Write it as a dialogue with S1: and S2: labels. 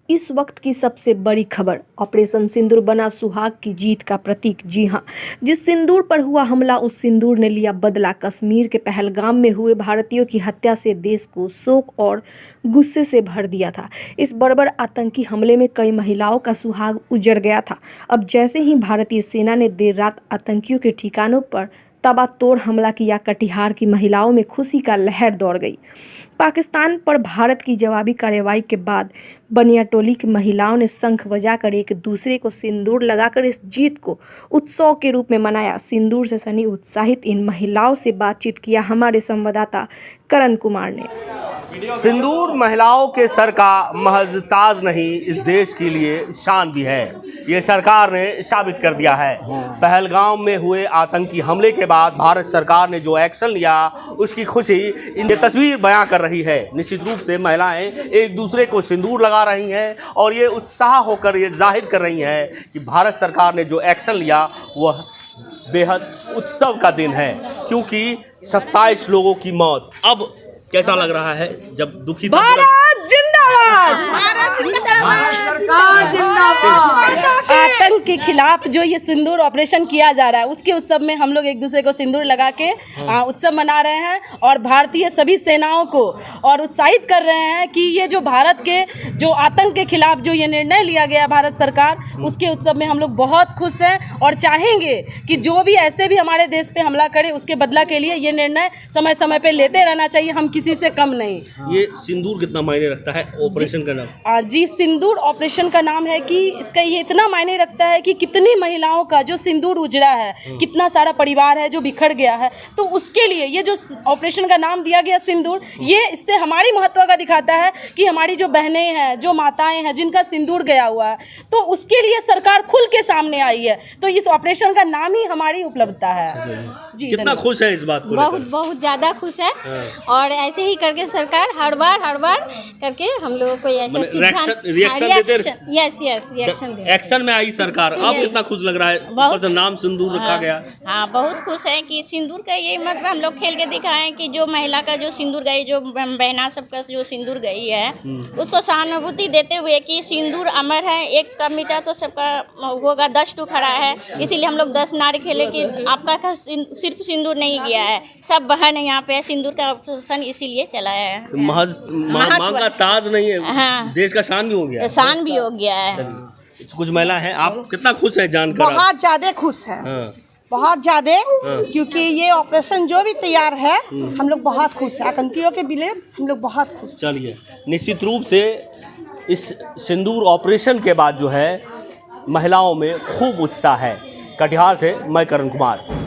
S1: इस वक्त की सबसे बड़ी खबर, ऑपरेशन सिंदूर बना सुहाग की जीत का प्रतीक। जी हां, जिस सिंदूर पर हुआ हमला, उस सिंदूर ने लिया बदला। कश्मीर के पहलगाम में हुए भारतीयों की हत्या से देश को शोक और गुस्से से भर दिया था। इस बर्बर आतंकी हमले में कई महिलाओं का सुहाग उजड़ गया था। अब जैसे ही भारतीय सेना ने देर रात आतंकियों के ठिकानों पर ताबड़तोड़ हमला किया, कटिहार की महिलाओं में खुशी का लहर दौड़ गई। पाकिस्तान पर भारत की जवाबी कार्रवाई के बाद बनियाटोली की महिलाओं ने शंख बजाकर एक दूसरे को सिंदूर लगाकर इस जीत को उत्सव के रूप में मनाया। सिंदूर से सनी उत्साहित इन महिलाओं से बातचीत किया हमारे संवाददाता करण कुमार ने।
S2: सिंदूर महिलाओं के सर का महज ताज नहीं, इस देश के लिए शान भी है। ये सरकार ने साबित कर दिया है। पहलगाम में हुए आतंकी हमले के बाद भारत सरकार ने जो एक्शन लिया, उसकी खुशी इन तस्वीर बयां कर रही है। निश्चित रूप से महिलाएं एक दूसरे को सिंदूर लगा रही हैं और ये उत्साह होकर ये जाहिर कर रही हैं कि भारत सरकार ने जो एक्शन लिया वह बेहद उत्सव का दिन है, क्योंकि 27 लोगों की मौत। अब कैसा लग रहा है जब दुखी
S3: भारत जिंदाबाद, भारत जिंदाबाद। आतंक के खिलाफ जो ये सिंदूर ऑपरेशन किया जा रहा है, उसके उत्सव में हम लोग एक दूसरे को सिंदूर लगा के उत्सव मना रहे हैं और भारतीय सभी सेनाओं को और उत्साहित कर रहे हैं कि ये जो भारत के जो आतंक के खिलाफ जो ये निर्णय लिया गया भारत सरकार, उसके उत्सव में हम लोग बहुत खुश हैं और चाहेंगे कि जो भी ऐसे भी हमारे देश पे हमला करे, उसके बदला के लिए ये निर्णय समय समय पे लेते रहना चाहिए। हम किसी से कम नहीं।
S2: ये सिंदूर कितना मायने रखता है ऑपरेशन का नाम?
S3: जी, सिंदूर ऑपरेशन का नाम है कि इसका ये इतना मायने रखता है कि कितनी महिलाओं का जो सिंदूर उजड़ा है, कितना सारा परिवार है जो बिखर गया है, तो उसके लिए ये जो ऑपरेशन का नाम दिया गया सिंदूर, ये इससे हमारी महत्व का दिखाता है कि हमारी जो बहनें हैं, जो माताएं हैं, जिनका सिंदूर गया हुआ है, तो उसके लिए सरकार खुल के सामने आई है। तो इस ऑपरेशन का नाम ही हमारी उपलब्धता है। जी,
S2: कितना खुश है इस बात को?
S4: बहुत ज़्यादा खुश है। और ऐसे ही करके सरकार हर बार करके हम लोगों को ऐसे
S2: एक्शन में आई सरकार। अब कितना खुश लग रहा है? बहुत नाम सिंदूर रखा गया।
S4: हाँ, बहुत खुश है कि सिंदूर का ये मतलब हम लोग खेल के दिखाएं कि जो महिला का जो सिंदूर गई, जो बहना सबका जो सिंदूर गई है, उसको सहानुभूति देते हुए कि सिंदूर अमर है, एक का मिटा तो सबका होगा, 10 टू खड़ा है। इसीलिए हम लोग 10 नारे खेले कि आपका सिर्फ सिंदूर नहीं गया है, सब बहन यहाँ पे सिंदूर का ऑपरेशन इसीलिए चलाया है।
S2: तो महज मांग का ताज नहीं है,
S4: हाँ,
S2: देश का शान भी हो गया,
S4: शान भी हो गया है।
S2: कुछ महिला हैं, आप कितना खुश हैं जानकर?
S5: बहुत ज्यादा खुश है।
S2: हाँ।
S5: बहुत ज्यादा, क्योंकि ये ऑपरेशन जो भी तैयार है, हम लोग बहुत खुश है। आतंकियों के बिले हम लोग बहुत खुश।
S2: चलिए, निश्चित रूप से इस सिंदूर ऑपरेशन के बाद जो है महिलाओं में खूब उत्साह है। कटिहार से मैं करण कुमार।